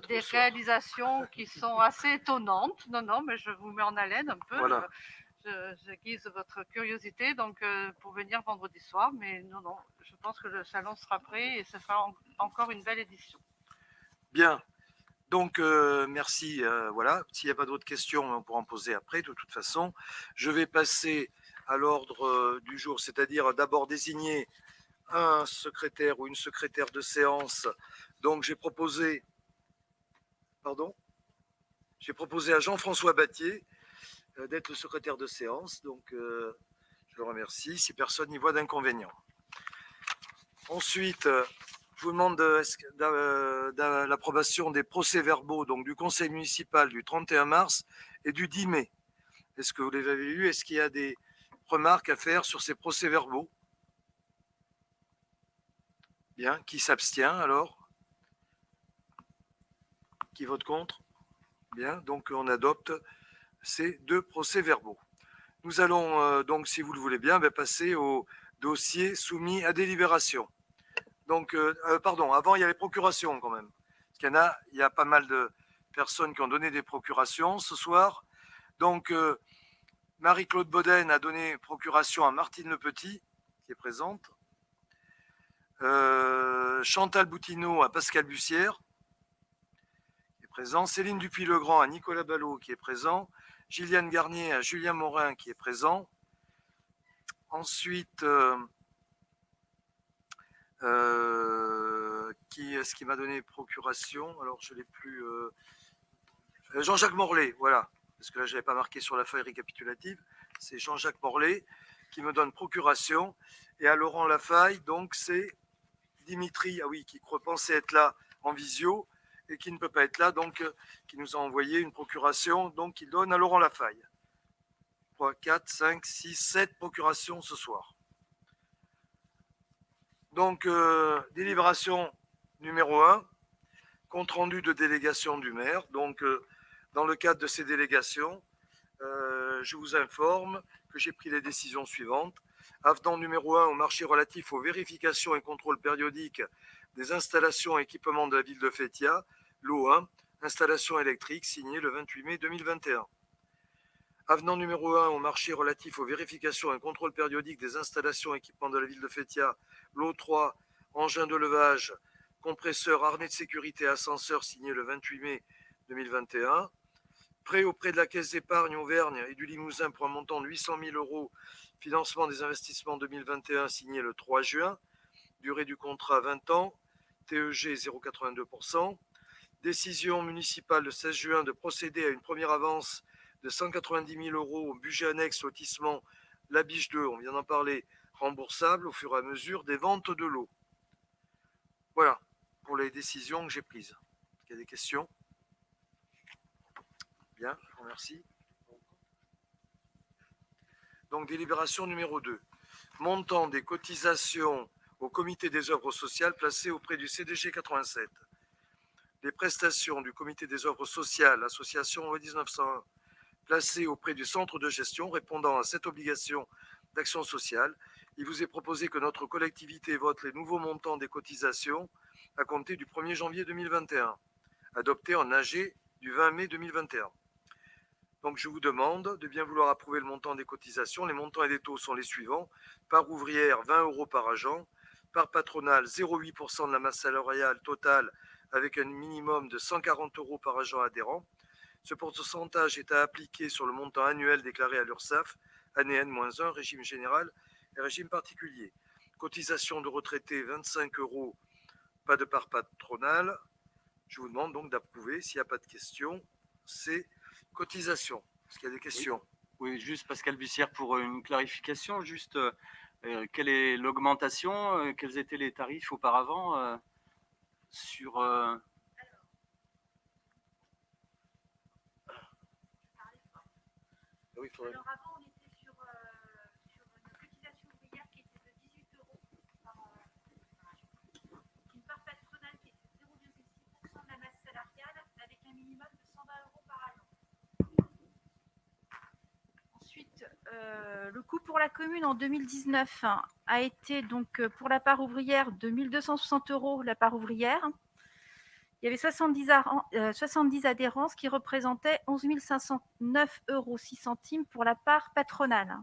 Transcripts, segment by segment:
des réalisations qui sont assez étonnantes. Non, mais je vous mets en haleine un peu. Voilà. J'aiguise votre curiosité donc pour venir vendredi soir. Mais non, je pense que le salon sera prêt et ce sera encore une belle édition. Bien. Donc, merci. Voilà. S'il n'y a pas d'autres questions, on pourra en poser après. De toute façon, je vais passer à l'ordre du jour, c'est-à-dire d'abord désigner un secrétaire ou une secrétaire de séance. Donc, j'ai proposé à Jean-François Battier d'être le secrétaire de séance. Donc, je le remercie. Si personne n'y voit d'inconvénient. Ensuite, je vous demande l'approbation des procès-verbaux donc du conseil municipal du 31 mars et du 10 mai. Est-ce que vous les avez lus? Est-ce qu'il y a des remarques à faire sur ces procès-verbaux? Bien. Qui s'abstient alors? Qui vote contre? Bien. Donc, on adopte ces deux procès-verbaux. Nous allons donc, si vous le voulez bien, passer au dossier soumis à délibération. Donc, pardon, avant, il y a les procurations quand même. Parce qu'il y a pas mal de personnes qui ont donné des procurations ce soir. Donc, Marie-Claude Boden a donné procuration à Martine Le Petit, qui est présente. Chantal Boutineau à Pascal Bussière, qui est présent. Céline Dupuis-Legrand à Nicolas Ballot, qui est présent. Gilliane Garnier à Julien Morin, qui est présent. Ensuite, qui est-ce qui m'a donné procuration? Alors, je ne l'ai plus. Jean-Jacques Morlet, voilà. Parce que là, je n'avais pas marqué sur la feuille récapitulative. C'est Jean-Jacques Morlet qui me donne procuration. Et à Laurent Lafaille, donc, c'est Dimitri, ah oui, qui pensait être là en visio et qui ne peut pas être là, donc, qui nous a envoyé une procuration, donc, il donne à Laurent Lafaille. 3, 4, 5, 6, 7 procurations ce soir. Donc, délibération numéro 1, compte rendu de délégation du maire. Donc, dans le cadre de ces délégations, je vous informe que j'ai pris les décisions suivantes. Avenant numéro 1 au marché relatif aux vérifications et contrôles périodiques des installations et équipements de la ville de Feytiat, lot 1, installation électrique, signé le 28 mai 2021. Avenant numéro 1 au marché relatif aux vérifications et contrôles périodiques des installations et équipements de la ville de Feytiat, lot 3, engin de levage, compresseur, harnais de sécurité, ascenseur, signé le 28 mai 2021. Prêt auprès de la Caisse d'épargne Auvergne et du Limousin pour un montant de 800 000 euros, financement des investissements 2021, signé le 3 juin. Durée du contrat 20 ans, TEG 0,82%. Décision municipale le 16 juin de procéder à une première avance de 190 000 euros au budget annexe lotissement La Biche 2, on vient d'en parler, remboursable au fur et à mesure des ventes de lots. Voilà pour les décisions que j'ai prises. Est-ce qu'il y a des questions? Bien, je vous remercie. Donc, délibération numéro 2. Montant des cotisations au comité des œuvres sociales placé auprès du CDG 87. Les prestations du comité des œuvres sociales, association OE 1901, placées auprès du centre de gestion répondant à cette obligation d'action sociale. Il vous est proposé que notre collectivité vote les nouveaux montants des cotisations à compter du 1er janvier 2021, adoptés en AG du 20 mai 2021. Donc, je vous demande de bien vouloir approuver le montant des cotisations. Les montants et les taux sont les suivants. Par ouvrière, 20 euros par agent. Par patronal, 0,8% de la masse salariale totale avec un minimum de 140 euros par agent adhérent. Ce pourcentage est à appliquer sur le montant annuel déclaré à l'URSSAF, année N-1, régime général et régime particulier. Cotisation de retraité, 25 euros, pas de part patronale. Je vous demande donc d'approuver, s'il n'y a pas de questions, ces cotisations. Est-ce qu'il y a des questions? Oui, juste Pascal Bussière pour une clarification. Juste, quelle est l'augmentation? Quels étaient les tarifs auparavant sur... Oui, Alors avant, on était sur une cotisation ouvrière qui était de 18 euros par une part patronale qui était de 0,6% de la masse salariale avec un minimum de 120 euros par agent. Ensuite, le coût pour la commune en 2019 a été donc pour la part ouvrière de 1 260 euros la part ouvrière Il y avait 70 adhérents, ce qui représentait 11 509,06 € pour la part patronale.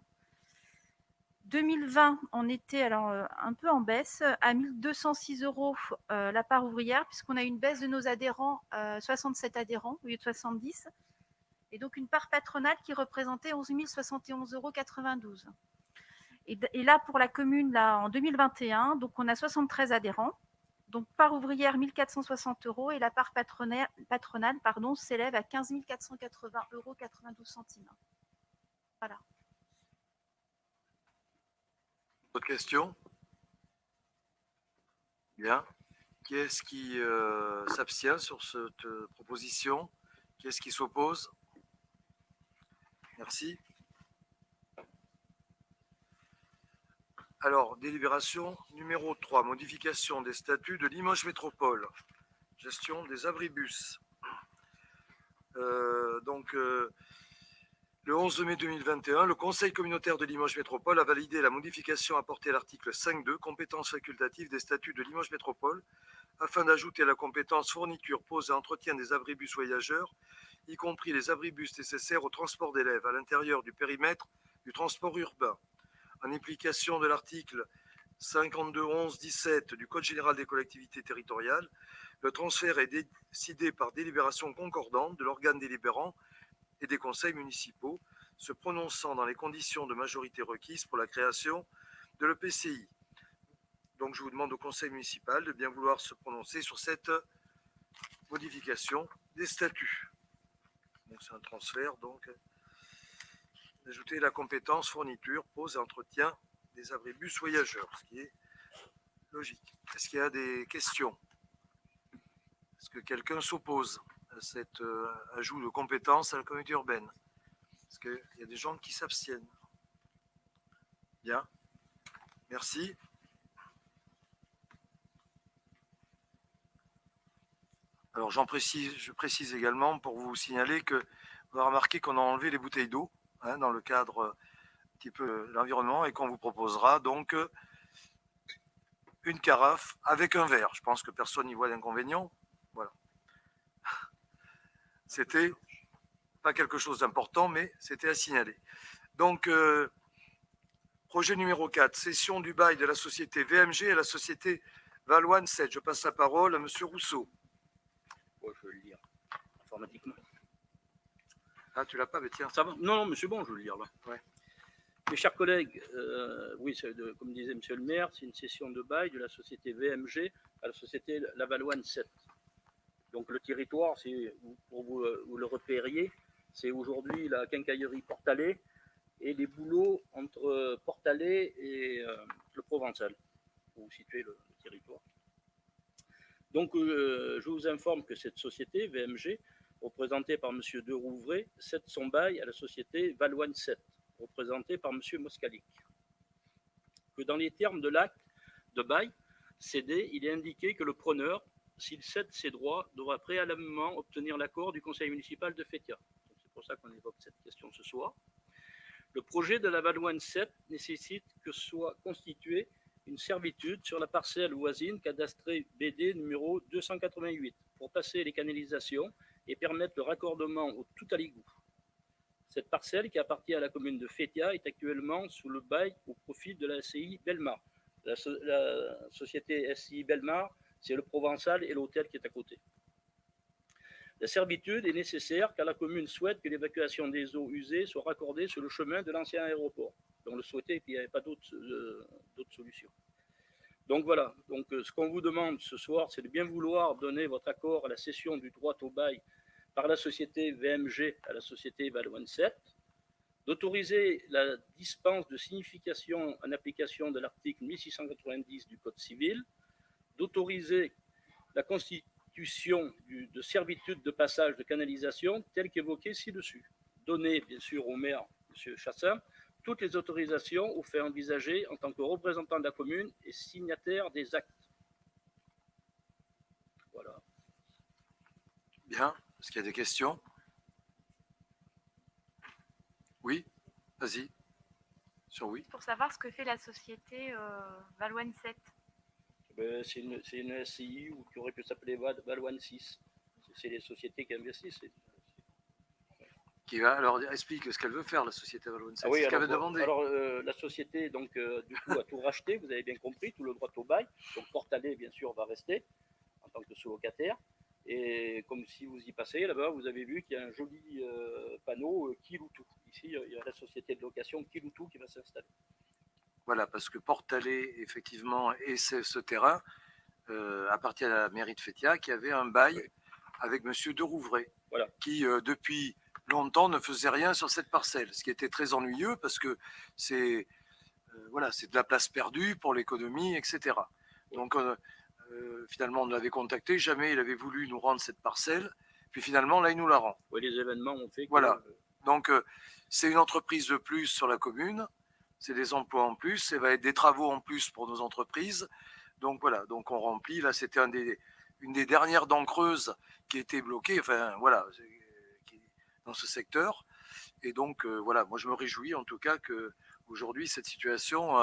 2020, on était un peu en baisse, à 1 206 € la part ouvrière, puisqu'on a eu une baisse de nos adhérents, 67 adhérents au lieu de 70, et donc une part patronale qui représentait 11 071,92 €. Et là, pour la commune, là, en 2021, donc on a 73 adhérents, donc part ouvrière 1 460 € et la part patronale s'élève à 15 480,92 €. Voilà. D'autres questions? Bien. Qui est-ce qui s'abstient sur cette proposition? Qui est-ce qui s'oppose? Merci. Alors, délibération numéro 3, modification des statuts de Limoges Métropole, gestion des abribus. Le 11 mai 2021, le Conseil communautaire de Limoges Métropole a validé la modification apportée à l'article 5.2, compétences facultatives des statuts de Limoges Métropole, afin d'ajouter la compétence fourniture, pose et entretien des abribus voyageurs, y compris les abribus nécessaires au transport d'élèves à l'intérieur du périmètre du transport urbain. En application de l'article 52.11.17 du Code général des collectivités territoriales, le transfert est décidé par délibération concordante de l'organe délibérant et des conseils municipaux, se prononçant dans les conditions de majorité requises pour la création de l'EPCI. Donc je vous demande au conseil municipal de bien vouloir se prononcer sur cette modification des statuts. Donc c'est un transfert, donc d'ajouter la compétence fourniture, pose et entretien des abribus voyageurs, ce qui est logique. Est-ce qu'il y a des questions? Est-ce que quelqu'un s'oppose à cet ajout de compétences à la communauté urbaine? Est-ce qu'il y a des gens qui s'abstiennent? Bien, merci. Alors je précise également pour vous signaler que vous avez remarqué qu'on a enlevé les bouteilles d'eau dans le cadre un petit peu de l'environnement et qu'on vous proposera donc une carafe avec un verre. Je pense que personne n'y voit d'inconvénient. Voilà. C'était pas quelque chose d'important, mais c'était à signaler. Donc, projet numéro 4, cession du bail de la société VMG à la société Valoine 7. Je passe la parole à M. Rousseau. Ouais, je vais le lire informatiquement. Ah, tu l'as pas, mais tiens. Ça va? Non, mais c'est bon, je vais le lire là. Ouais. Mes chers collègues, oui, comme disait M. le maire, c'est une cession de bail de la société VMG à la société Lavalloine 7. Donc le territoire, pour vous le repériez, c'est aujourd'hui la quincaillerie Portalet et les boulots entre Portalet et le Provençal, pour vous situer le territoire. Donc je vous informe que cette société VMG, représentée par M. De Rouvray, cède son bail à la société Valoine 7, représentée par M. Moscalic. Que dans les termes de l'acte de bail cédé, il est indiqué que le preneur, s'il cède ses droits, devra préalablement obtenir l'accord du conseil municipal de Fétia. C'est pour ça qu'on évoque cette question ce soir. Le projet de la Valoine 7 nécessite que soit constituée une servitude sur la parcelle voisine cadastrée BD numéro 288 pour passer les canalisations et permettre le raccordement au tout à l'égout. Cette parcelle, qui appartient à la commune de Fétia, est actuellement sous le bail au profit de la SCI Belmar. La société SCI Belmar, c'est le Provençal et l'hôtel qui est à côté. La servitude est nécessaire car la commune souhaite que l'évacuation des eaux usées soit raccordée sur le chemin de l'ancien aéroport. On le souhaitait et puis il n'y avait pas d'autres solutions. Donc voilà, donc, ce qu'on vous demande ce soir, c'est de bien vouloir donner votre accord à la cession du droit au bail par la société VMG à la société Valoine 7, d'autoriser la dispense de signification en application de l'article 1690 du Code civil, d'autoriser la constitution de servitude de passage de canalisation telle qu'évoquée ci-dessus. Donner, bien sûr, au maire, M. Chassin, toutes les autorisations aux faits envisagés en tant que représentant de la commune et signataire des actes. Voilà. Bien. Est-ce qu'il y a des questions? Oui, vas-y. Sur oui. Pour savoir ce que fait la société Valoine 7, C'est une SCI ou qui aurait pu s'appeler Valoine 6. C'est les sociétés qui investissent. Qui va, alors, explique ce qu'elle veut faire, la société Valoine 7. Ah oui, C'est ce qu'elle avait demandé. alors la société donc du coup a tout racheté, vous avez bien compris, tout le droit au bail. Donc Portalet bien sûr va rester en tant que sous-locataire. Et comme si vous y passez là-bas, vous avez vu qu'il y a un joli panneau Kiloutou. Ici, il y a la société de location Kiloutou qui va s'installer. Voilà, parce que Portalet, effectivement, et ce terrain appartient à la mairie de Fétia, qui avait un bail avec Monsieur de Rouvray, Voilà. qui depuis longtemps ne faisait rien sur cette parcelle, ce qui était très ennuyeux parce que c'est voilà, c'est de la place perdue pour l'économie, etc. Donc finalement, on l'avait contacté, jamais il avait voulu nous rendre cette parcelle, puis finalement, là, il nous la rend. Oui, les événements ont fait que... Voilà. Donc, c'est une entreprise de plus sur la commune, c'est des emplois en plus, ça va être des travaux en plus pour nos entreprises. Donc voilà, donc on remplit. Là, c'était une des dernières dents creuses qui était bloquée, enfin voilà, dans ce secteur. Et donc voilà, moi je me réjouis en tout cas que aujourd'hui cette situation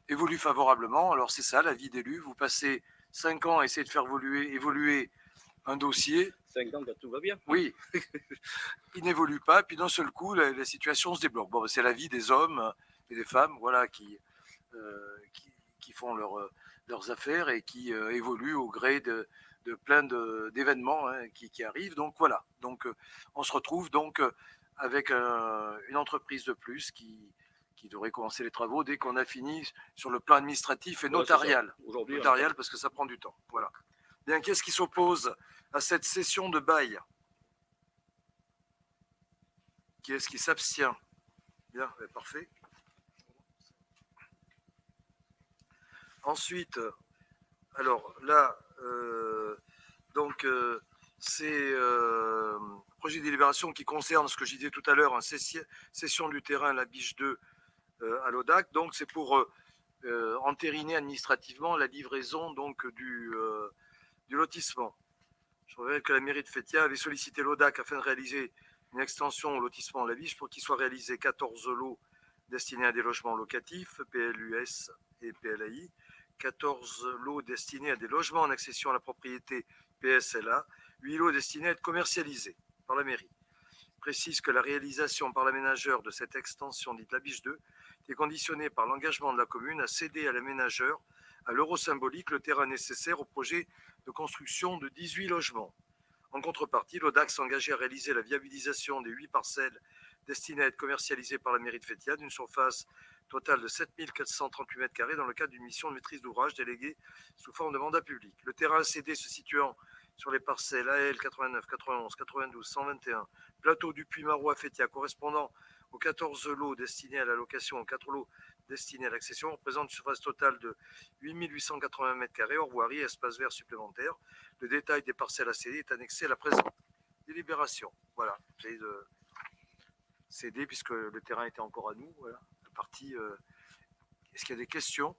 évolue favorablement. Alors c'est ça, la vie d'élu. Vous passez 5 ans à essayer de faire évoluer un dossier. 5 ans quand tout va bien. Oui, il n'évolue pas, puis d'un seul coup, la situation se débloque. Bon, c'est la vie des hommes et des femmes, voilà, qui font leurs affaires et qui évoluent au gré de plein d'événements qui arrivent. Donc voilà, donc on se retrouve donc avec une entreprise de plus qui devrait commencer les travaux dès qu'on a fini sur le plan administratif et notarial. Aujourd'hui, notarial parce que ça prend du temps. Voilà. Bien, qu'est-ce qui s'oppose à cette cession de bail? Qui est-ce qui s'abstient? Bien, parfait. Ensuite, alors là, donc c'est projet de délibération qui concerne ce que je disais tout à l'heure, cession du terrain, la biche 2 à l'ODAC. Donc c'est pour entériner administrativement la livraison donc du lotissement. Je rappelle que la mairie de Fétia avait sollicité l'ODAC afin de réaliser une extension au lotissement La Biche pour qu'il soit réalisé 14 lots destinés à des logements locatifs, PLUS et PLAI, 14 lots destinés à des logements en accession à la propriété, PSLA, 8 lots destinés à être commercialisés par la mairie. Je précise que la réalisation par l'aménageur de cette extension dite La Biche 2 est conditionnée par l'engagement de la commune à céder à l'aménageur à l'euro symbolique le terrain nécessaire au projet de construction de 18 logements. En contrepartie, l'ODAC s'est engagé à réaliser la viabilisation des 8 parcelles destinées à être commercialisées par la mairie de Fétia d'une surface totale de 7 438 m² dans le cadre d'une mission de maîtrise d'ouvrage déléguée sous forme de mandat public. Le terrain cédé se situant sur les parcelles AL 89, 91, 92, 121, plateau du Puy-Maro à Fétia, correspondant aux 14 lots destinés à la location, aux 4 lots destinés à l'accession, représente une surface totale de 8 880 m², hors voirie et espace vert supplémentaire. Le détail des parcelles à céder est annexé à la présente délibération. Voilà, j'ai de céder puisque le terrain était encore à nous. Voilà, la partie. Est-ce qu'il y a des questions?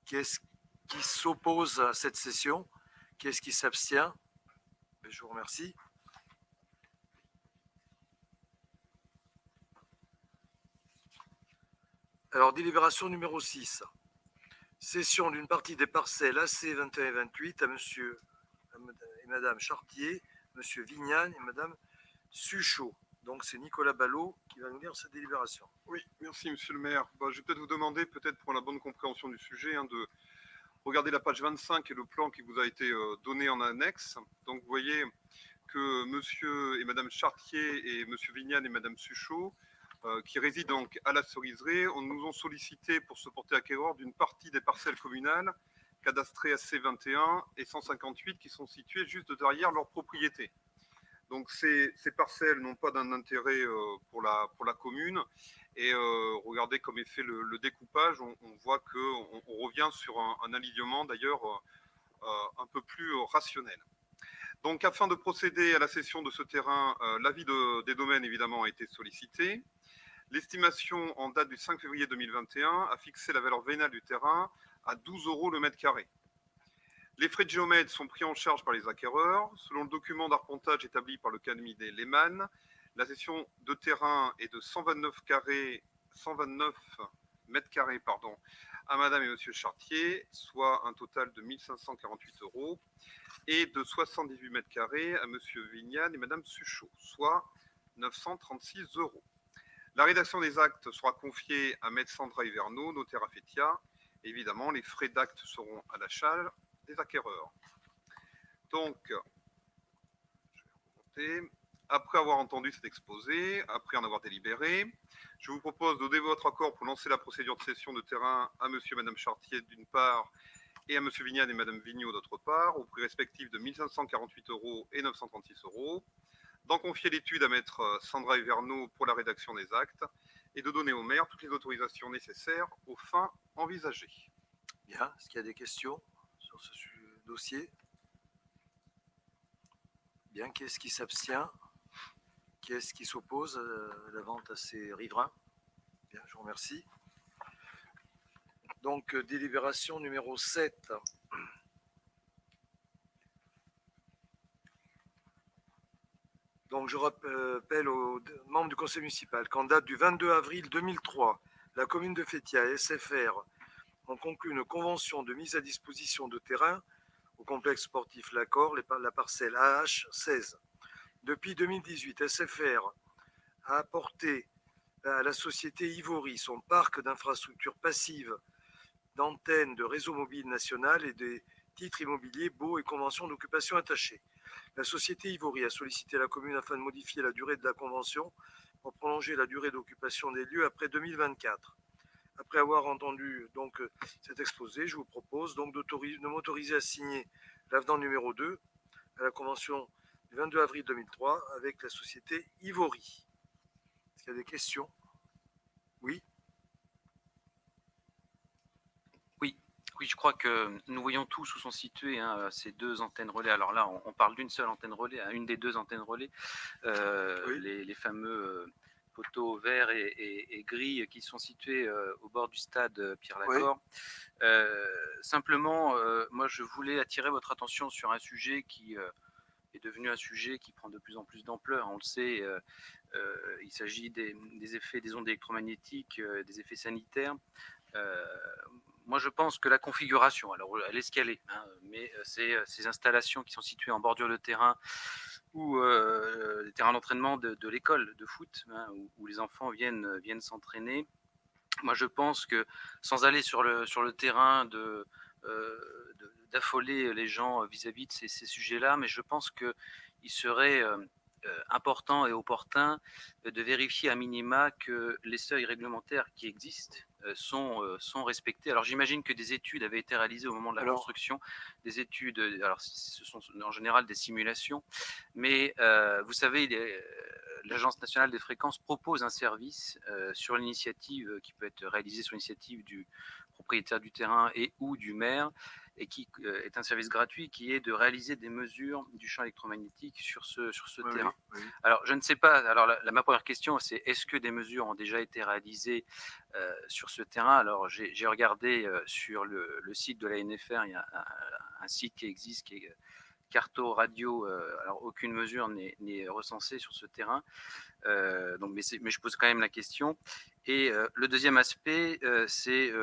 Qui est-ce qui s'oppose à cette session? Qui est-ce qui s'abstient? Je vous remercie. Alors, délibération numéro 6. Cession d'une partie des parcelles AC 21 et 28 à monsieur et madame Chartier, monsieur Vignane et madame Suchot. Donc, c'est Nicolas Ballot qui va nous lire cette délibération. Oui, merci monsieur le maire. Je vais peut-être vous demander, peut-être pour la bonne compréhension du sujet, de regarder la page 25 et le plan qui vous a été donné en annexe. Donc, vous voyez que monsieur et madame Chartier et monsieur Vignane et madame Suchot, qui résident donc à la Ceriseraie, nous ont sollicité pour se porter acquéreur d'une partie des parcelles communales cadastrées AC21 et 158 qui sont situées juste derrière leur propriété. Donc ces parcelles n'ont pas d'un intérêt pour la commune. Et regardez comme est fait le découpage, on voit qu'on revient sur un alignement d'ailleurs un peu plus rationnel. Donc afin de procéder à la cession de ce terrain, l'avis des domaines évidemment a été sollicité. L'estimation en date du 5 février 2021 a fixé la valeur vénale du terrain à 12 € le mètre carré. Les frais de géomètre sont pris en charge par les acquéreurs. Selon le document d'arpentage établi par le cabinet Lehmann, la cession de terrain est de 129 mètres carrés à Madame et Monsieur Chartier, soit un total de 1 548 €, et de 78 mètres carrés à Monsieur Vignal et Madame Suchot, soit 936 €. La rédaction des actes sera confiée à Maître Sandra Hiverneau, notaire à Fétia. Évidemment, les frais d'acte seront à la charge des acquéreurs. Donc, je vais remonter. Après avoir entendu cet exposé, après en avoir délibéré, je vous propose de donner votre accord pour lancer la procédure de cession de terrain à Monsieur et Madame Chartier d'une part et à Monsieur Vignal et Madame Vigneault d'autre part, au prix respectif de 1 548 € et 936 €, d'en confier l'étude à Maître Sandra Hiverneau pour la rédaction des actes et de donner au maire toutes les autorisations nécessaires aux fins envisagées. Bien, est-ce qu'il y a des questions sur ce dossier? Bien, qui est-ce qui s'abstient? Qui est-ce qui s'oppose à la vente à ces riverains? Bien, je vous remercie. Donc, délibération numéro 7. Donc, je rappelle aux membres du conseil municipal qu'en date du 22 avril 2003, la commune de Fétia et SFR ont conclu une convention de mise à disposition de terrain au complexe sportif L'Accord, la parcelle AH 16. Depuis 2018, SFR a apporté à la société Ivory son parc d'infrastructures passives, d'antennes de réseau mobile national et des titres immobiliers, baux et conventions d'occupation attachées. La société Ivory a sollicité la commune afin de modifier la durée de la convention pour prolonger la durée d'occupation des lieux après 2024. Après avoir entendu donc cet exposé, je vous propose donc de m'autoriser à signer l'avenant numéro 2 à la convention du 22 avril 2003 avec la société Ivory. Est-ce qu'il y a des questions? Oui. Oui, je crois que nous voyons tous où sont situées ces deux antennes relais. Alors là, on parle d'une seule antenne relais, une des deux antennes relais, Oui. les fameux poteaux verts et gris qui sont situés au bord du stade Pierre-Lacor. Simplement, moi, je voulais attirer votre attention sur un sujet qui est devenu un sujet qui prend de plus en plus d'ampleur. On le sait, il s'agit des effets des ondes électromagnétiques, des effets sanitaires. Moi, je pense que la configuration, alors elle est ce qu'elle est, mais ces installations qui sont situées en bordure de terrain ou les terrains d'entraînement de l'école de foot, où les enfants viennent s'entraîner. Moi, je pense que sans aller sur le terrain d'affoler les gens vis-à-vis de ces sujets-là, mais je pense qu'il serait important et opportun de vérifier à minima que les seuils réglementaires qui existent sont respectés. Alors j'imagine que des études avaient été réalisées au moment de la construction, des études, alors ce sont en général des simulations, mais vous savez, l'Agence nationale des fréquences propose un service sur l'initiative qui peut être réalisé sur l'initiative du propriétaire du terrain et ou du maire, et qui est un service gratuit, qui est de réaliser des mesures du champ électromagnétique sur ce terrain. Oui. Alors, je ne sais pas, alors ma première question, c'est est-ce que des mesures ont déjà été réalisées sur ce terrain? Alors, j'ai regardé sur le site de la NFR, il y a un site qui existe, qui est Carto Radio, alors aucune mesure n'est recensée sur ce terrain, donc, mais je pose quand même la question. Et le deuxième aspect, c'est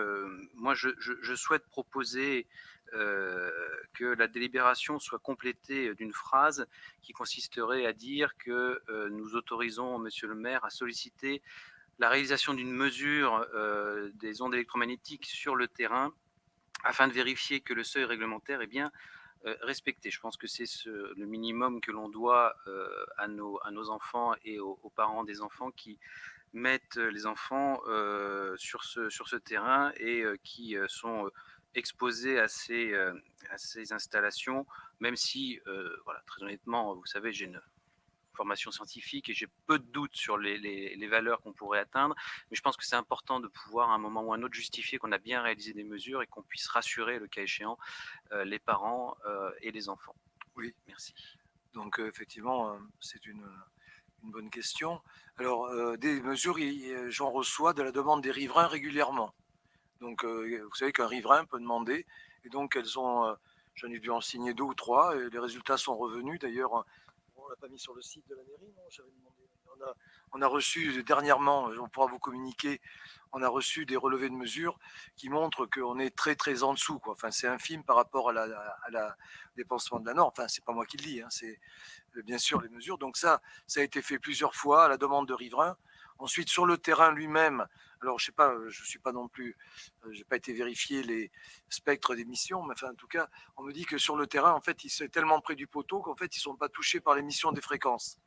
moi je souhaite proposer que la délibération soit complétée d'une phrase qui consisterait à dire que nous autorisons Monsieur le maire à solliciter la réalisation d'une mesure des ondes électromagnétiques sur le terrain afin de vérifier que le seuil réglementaire est bien respecté. Je pense que c'est le minimum que l'on doit à nos enfants et aux parents des enfants qui mettent les enfants sur ce terrain et qui sont exposés à ces installations, même si, voilà, très honnêtement, vous savez, j'ai une formation scientifique et j'ai peu de doutes sur les valeurs qu'on pourrait atteindre, mais je pense que c'est important de pouvoir à un moment ou à un autre justifier qu'on a bien réalisé des mesures et qu'on puisse rassurer, le cas échéant, les parents et les enfants. Oui. Merci. Donc effectivement, c'est une bonne question. Alors, des mesures, j'en reçois de la demande des riverains régulièrement. Donc, vous savez qu'un riverain peut demander, et donc j'en ai dû en signer 2 ou 3, et les résultats sont revenus. D'ailleurs, on ne l'a pas mis sur le site de la mairie, non? J'avais demandé. on a reçu dernièrement, on pourra vous communiquer, on a reçu des relevés de mesures qui montrent qu'on est très très en dessous, quoi. Enfin, c'est infime par rapport à la dépensement de la norme. Enfin, c'est pas moi qui le dis, hein, c'est bien sûr les mesures. Donc ça a été fait plusieurs fois à la demande de riverains. Ensuite, sur le terrain lui-même, alors je sais pas, je suis pas non plus, j'ai pas été vérifier les spectres d'émissions, mais enfin en tout cas, on me dit que sur le terrain, en fait, ils sont tellement près du poteau qu'en fait, ils sont pas touchés par l'émission des fréquences.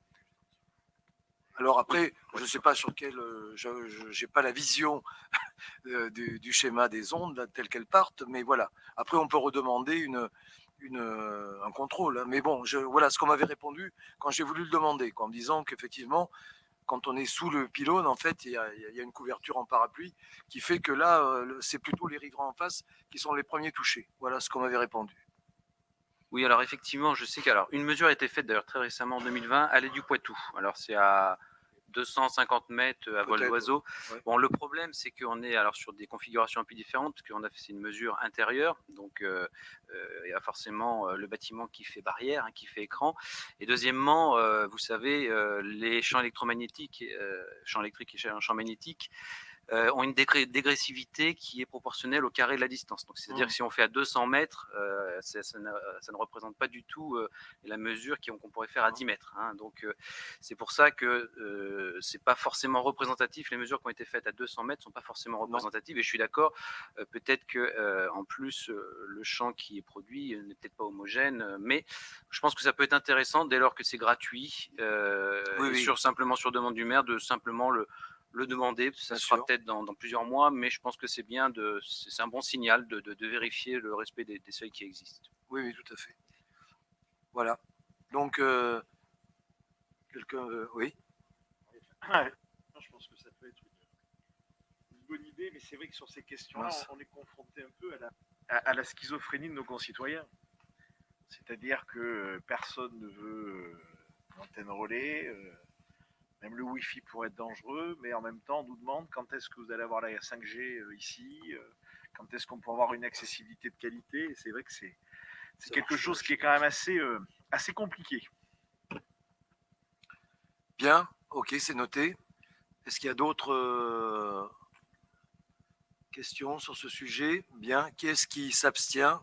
Alors après, je ne sais pas sur quel, je n'ai pas la vision du schéma des ondes telles qu'elles partent, mais voilà. Après, on peut redemander un contrôle, hein. Mais bon, voilà ce qu'on m'avait répondu quand j'ai voulu le demander, en me disant qu'effectivement, quand on est sous le pylône, en fait, il y a une couverture en parapluie qui fait que là, c'est plutôt les riverains en face qui sont les premiers touchés. Voilà ce qu'on m'avait répondu. Oui, alors effectivement, je sais qu'une mesure a été faite d'ailleurs très récemment en 2020, allée du Poitou. Alors c'est à 250 mètres à vol d'oiseau. Ouais. Bon, le problème, c'est qu'on est alors sur des configurations un peu différentes, qu'on a fait une mesure intérieure, donc il y a forcément le bâtiment qui fait barrière, hein, qui fait écran. Et deuxièmement, vous savez, les champs électromagnétiques, champs électriques et champs magnétiques, ont une dégressivité qui est proportionnelle au carré de la distance. Donc, c'est-à-dire que si on fait à 200 mètres, ça ne représente pas du tout la mesure qu'on pourrait faire à 10 mètres. Hein. Donc, c'est pour ça que c'est pas forcément représentatif. Les mesures qui ont été faites à 200 mètres sont pas forcément représentatives. Et je suis d'accord. Peut-être que en plus le champ qui est produit n'est peut-être pas homogène, mais je pense que ça peut être intéressant dès lors que c'est gratuit, simplement sur demande du maire, de simplement le demander. Ça se fera peut-être dans plusieurs mois, mais je pense que c'est bien, c'est un bon signal de vérifier le respect des seuils qui existent. Oui, tout à fait. Voilà. Donc, quelqu'un, oui. Je pense que ça peut être une bonne idée, mais c'est vrai que sur ces questions-là, on est confronté un peu à la schizophrénie de nos concitoyens. C'est-à-dire que personne ne veut d'antenne relais. Même le Wi-Fi pourrait être dangereux, mais en même temps, on nous demande quand est-ce que vous allez avoir la 5G ici, quand est-ce qu'on peut avoir une accessibilité de qualité. Et c'est vrai que c'est quelque chose qui est quand même assez compliqué. Bien, ok, c'est noté. Est-ce qu'il y a d'autres questions sur ce sujet? Bien, qui est-ce qui s'abstient?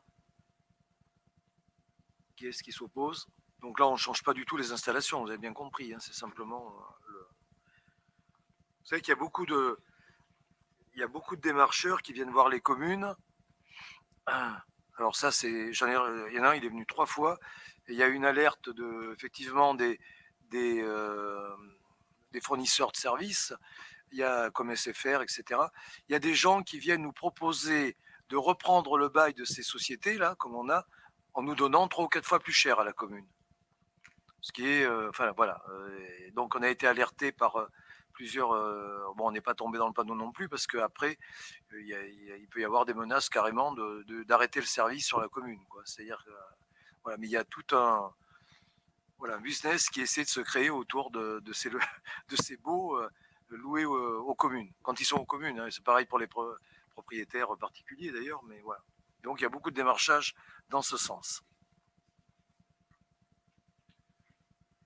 Qui est-ce qui s'oppose? Donc là, on ne change pas du tout les installations, vous avez bien compris, hein, c'est simplement... Vous savez qu'il y a beaucoup de démarcheurs qui viennent voir les communes. Alors ça, il y en a un, il est venu 3 fois, et il y a une alerte effectivement des fournisseurs de services, il y a comme SFR, etc. Il y a des gens qui viennent nous proposer de reprendre le bail de ces sociétés-là, comme on a, en nous donnant 3 ou 4 fois plus cher à la commune. Ce qui est, voilà. Donc on a été alerté par plusieurs. Bon, on n'est pas tombé dans le panneau non plus parce qu'après, il peut y avoir des menaces carrément d'arrêter le service sur la commune, quoi. C'est-à-dire, voilà, mais il y a tout un business qui essaie de se créer autour de ces baux loués aux communes. Quand ils sont aux communes, hein, c'est pareil pour les propriétaires particuliers d'ailleurs, mais voilà. Donc il y a beaucoup de démarchage dans ce sens.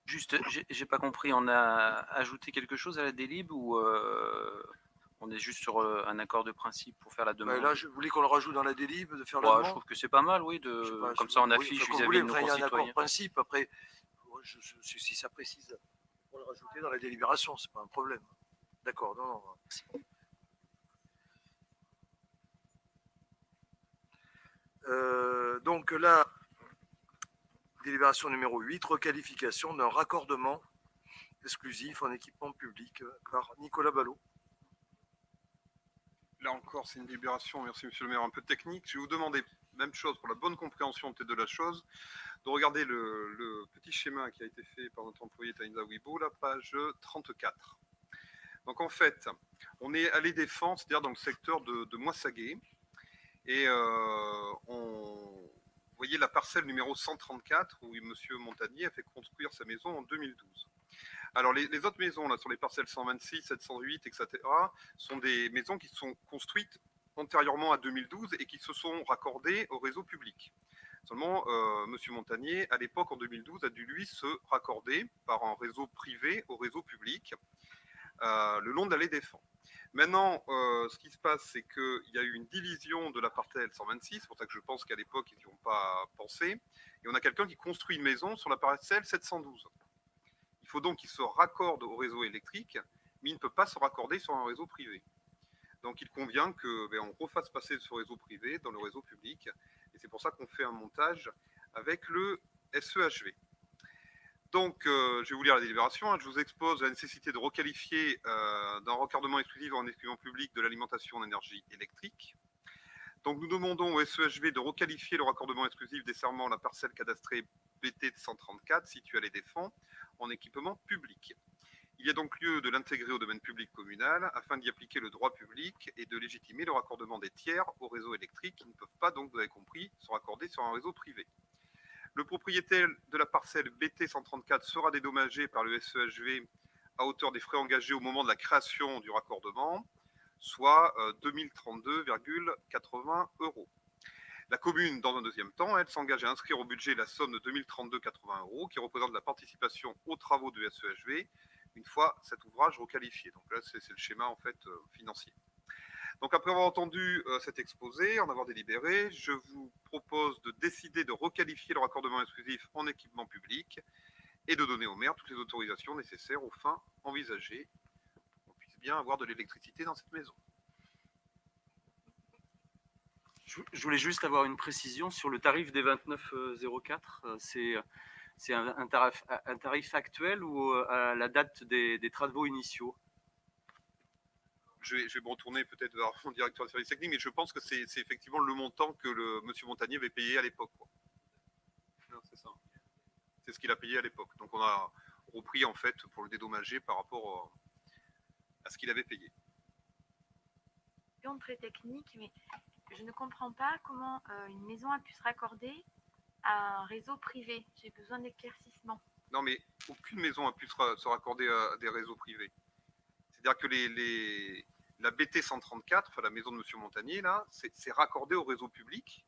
Juste, j'ai pas compris, on a ajouté quelque chose à la délib ou on est juste sur un accord de principe pour faire la demande? Là, je voulais qu'on le rajoute dans la délib, de faire la demande. Je trouve que c'est pas mal, oui, comme ça on affiche vis-à-vis de nos concitoyens. Il y a un accord de principe, après, si ça précise, pour le rajouter dans la délibération, c'est pas un problème. D'accord, non. Donc là, délibération numéro 8, requalification d'un raccordement exclusif en équipement public par Nicolas Ballot. Là encore, c'est une délibération, merci monsieur le maire, un peu technique. Je vais vous demander, même chose pour la bonne compréhension de la chose, de regarder le petit schéma qui a été fait par notre employé Taïnza Wibo, la page 34. Donc en fait, on est à Les Défenses, c'est-à-dire dans le secteur de Moissaguet, et vous voyez la parcelle numéro 134 où monsieur Montagnier a fait construire sa maison en 2012. Alors les autres maisons là sur les parcelles 126, 708, etc. sont des maisons qui sont construites antérieurement à 2012 et qui se sont raccordés au réseau public. Seulement, M. Montagnier, à l'époque, en 2012, a dû, lui, se raccorder par un réseau privé au réseau public le long de l'allée des Fans. Maintenant, ce qui se passe, c'est qu'il y a eu une division de la parcelle 126, c'est pour ça que je pense qu'à l'époque, ils n'y ont pas pensé, et on a quelqu'un qui construit une maison sur la parcelle 712. Il faut donc qu'il se raccorde au réseau électrique, mais il ne peut pas se raccorder sur un réseau privé. Donc il convient qu'on refasse passer ce réseau privé dans le réseau public, et c'est pour ça qu'on fait un montage avec le SEHV. Donc, je vais vous lire la délibération. Je vous expose la nécessité de requalifier d'un raccordement exclusif en équipement public de l'alimentation en énergie électrique. Donc, nous demandons au SEHV de requalifier le raccordement exclusif desservant la parcelle cadastrée BT 134 située à Les Défends en équipement public. Il y a donc lieu de l'intégrer au domaine public communal afin d'y appliquer le droit public et de légitimer le raccordement des tiers au réseau électrique qui ne peuvent pas, donc, vous avez compris, se raccorder sur un réseau privé. Le propriétaire de la parcelle BT 134 sera dédommagé par le SEHV à hauteur des frais engagés au moment de la création du raccordement, soit 2032,80 €. La commune, dans un deuxième temps, elle s'engage à inscrire au budget la somme de 2032,80 € qui représente la participation aux travaux du SEHV une fois cet ouvrage requalifié. Donc là, c'est le schéma en fait financier. Donc après avoir entendu cet exposé, en avoir délibéré, je vous propose de décider de requalifier le raccordement exclusif en équipement public et de donner au maire toutes les autorisations nécessaires aux fins envisagées pour qu'on puisse bien avoir de l'électricité dans cette maison. Je voulais juste avoir une précision sur le tarif des 29,04. C'est un tarif actuel ou à la date des travaux initiaux? Je vais me retourner peut-être vers mon directeur de service technique, mais je pense que c'est effectivement le montant que M. Montagnier avait payé à l'époque. C'est ça. C'est ce qu'il a payé à l'époque. Donc on a repris en fait pour le dédommager par rapport à ce qu'il avait payé. Très technique, mais je ne comprends pas comment une maison a pu se raccorder à un réseau privé. J'ai besoin d'éclaircissement. Non, mais aucune maison a pu se raccorder à des réseaux privés. C'est-à-dire que la BT 134, enfin la maison de M. Montagnier, là, c'est raccordé au réseau public.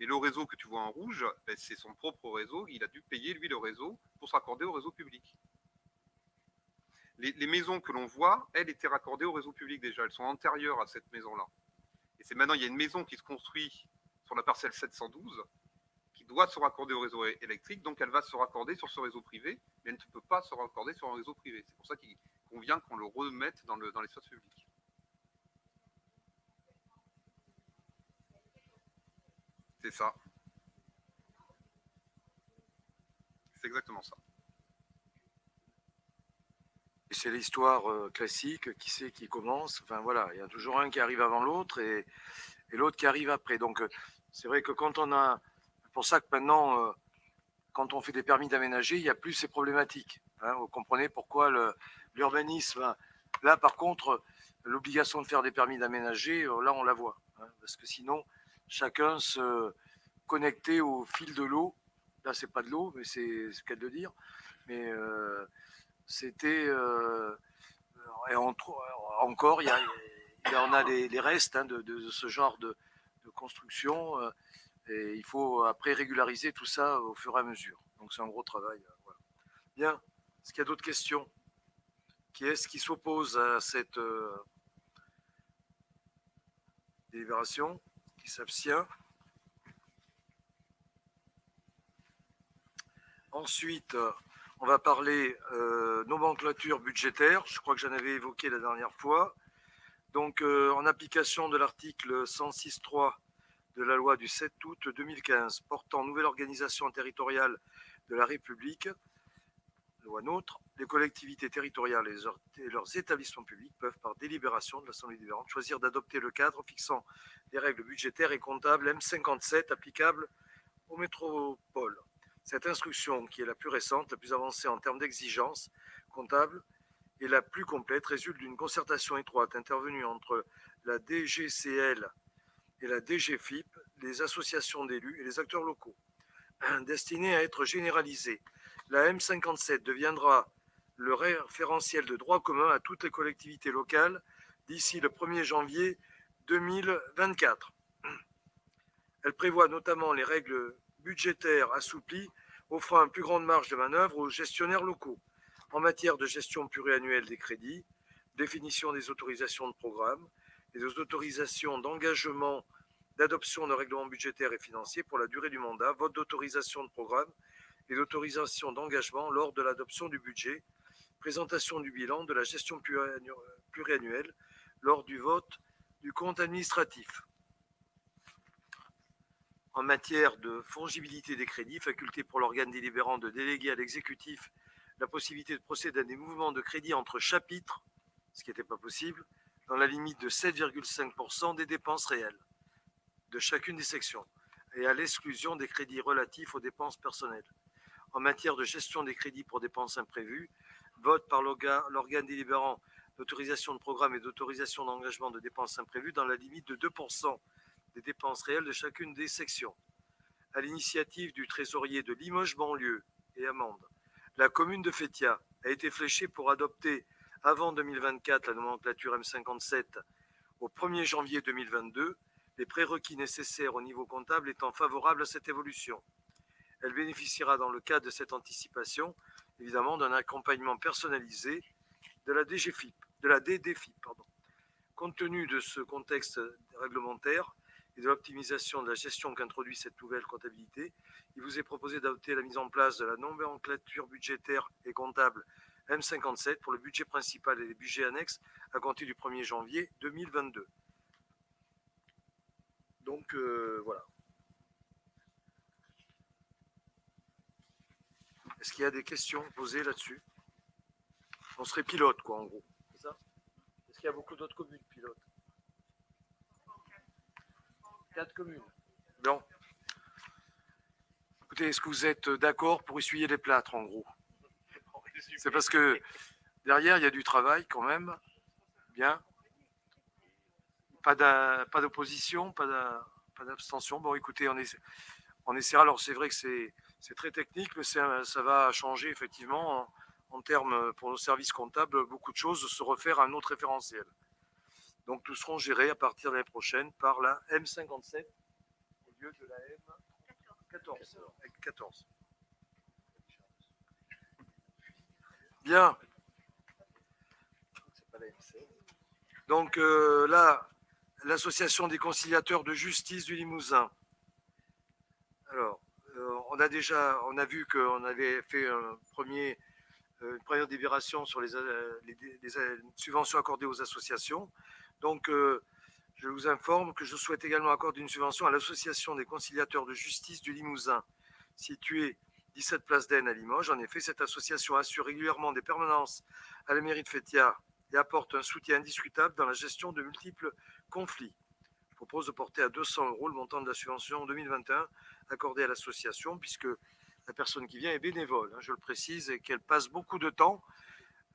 Mais le réseau que tu vois en rouge, ben, c'est son propre réseau. Il a dû payer, lui, le réseau pour se raccorder au réseau public. Les maisons que l'on voit, elles étaient raccordées au réseau public déjà. Elles sont antérieures à cette maison-là. Et c'est maintenant, il y a une maison qui se construit sur la parcelle 712 qui doit se raccorder au réseau électrique. Donc, elle va se raccorder sur ce réseau privé, mais elle ne peut pas se raccorder sur un réseau privé. C'est pour ça qu'il convient qu'on le remette dans l'espace public. C'est ça. C'est exactement ça. Et c'est l'histoire classique, qui c'est qui commence. Enfin voilà, il y a toujours un qui arrive avant l'autre et l'autre qui arrive après. Donc c'est vrai que quand on a... C'est pour ça que maintenant, quand on fait des permis d'aménager, il n'y a plus ces problématiques. Hein, vous comprenez pourquoi l'urbanisme... Là par contre, l'obligation de faire des permis d'aménager, là on la voit. Hein, parce que sinon, chacun se connectait au fil de l'eau. Là c'est pas de l'eau, mais c'est ce qu'elle de dire. Mais... c'était et encore il y en a les restes hein, de ce genre de construction et il faut après régulariser tout ça au fur et à mesure. Donc c'est un gros travail. Voilà. Bien, est-ce qu'il y a d'autres questions? Qui est-ce qui s'oppose à cette délibération? Qui s'abstient? Ensuite, on va parler nomenclature budgétaire. Je crois que j'en avais évoqué la dernière fois. Donc, en application de l'article 106.3 de la loi du 7 août 2015 portant nouvelle organisation territoriale de la République, loi NOTRe, les collectivités territoriales et leurs établissements publics peuvent, par délibération de l'Assemblée délibérante, choisir d'adopter le cadre fixant les règles budgétaires et comptables M57 applicables aux métropoles. Cette instruction, qui est la plus récente, la plus avancée en termes d'exigences comptables et la plus complète, résulte d'une concertation étroite intervenue entre la DGCL et la DGFIP, les associations d'élus et les acteurs locaux. Destinée à être généralisée, la M57 deviendra le référentiel de droit commun à toutes les collectivités locales d'ici le 1er janvier 2024. Elle prévoit notamment les règles budgétaires assouplies, offrant une plus grande marge de manœuvre aux gestionnaires locaux en matière de gestion pluriannuelle des crédits, définition des autorisations de programme et des autorisations d'engagement d'adoption de règlements budgétaires et financiers pour la durée du mandat, vote d'autorisation de programme et d'autorisation d'engagement lors de l'adoption du budget, présentation du bilan de la gestion pluriannuelle lors du vote du compte administratif. En matière de fongibilité des crédits, faculté pour l'organe délibérant de déléguer à l'exécutif la possibilité de procéder à des mouvements de crédit entre chapitres, ce qui n'était pas possible, dans la limite de 7,5% des dépenses réelles de chacune des sections, et à l'exclusion des crédits relatifs aux dépenses personnelles. En matière de gestion des crédits pour dépenses imprévues, vote par l'organe délibérant d'autorisation de programme et d'autorisation d'engagement de dépenses imprévues dans la limite de 2% des dépenses réelles de chacune des sections. À l'initiative du trésorier de Limoges-Banlieue et Amende, la commune de Fétia a été fléchée pour adopter avant 2024 la nomenclature M57 au 1er janvier 2022, les prérequis nécessaires au niveau comptable étant favorables à cette évolution. Elle bénéficiera dans le cadre de cette anticipation, évidemment, d'un accompagnement personnalisé de la DDFIP. Compte tenu de ce contexte réglementaire et de l'optimisation de la gestion qu'introduit cette nouvelle comptabilité, il vous est proposé d'adopter la mise en place de la nomenclature budgétaire et comptable M57 pour le budget principal et les budgets annexes à compter du 1er janvier 2022. Donc voilà. Est-ce qu'il y a des questions posées là-dessus? On serait pilote, quoi, en gros. C'est ça? Est-ce qu'il y a beaucoup d'autres communes pilotes? 4 communes. Bon. Écoutez, est-ce que vous êtes d'accord pour essuyer les plâtres, en gros? C'est parce que derrière, il y a du travail quand même. Bien. Pas d'opposition, pas d'abstention. Bon, écoutez, on essaiera. Alors, c'est vrai que c'est très technique, mais ça va changer effectivement en termes, pour nos services comptables, beaucoup de choses, se refaire à un autre référentiel. Donc, nous serons gérés à partir de l'année prochaine par la M57 au lieu de la M14. Bien. Donc là, l'association des conciliateurs de justice du Limousin. Alors, on a vu qu'on avait fait une première délibération sur les subventions accordées aux associations. Donc, je vous informe que je souhaite également accorder une subvention à l'association des conciliateurs de justice du Limousin, située 17 place d'Aisne à Limoges. En effet, cette association assure régulièrement des permanences à la mairie de Fétia et apporte un soutien indiscutable dans la gestion de multiples conflits. Je propose de porter à 200 € le montant de la subvention 2021 accordée à l'association, puisque la personne qui vient est bénévole, je le précise, et qu'elle passe beaucoup de temps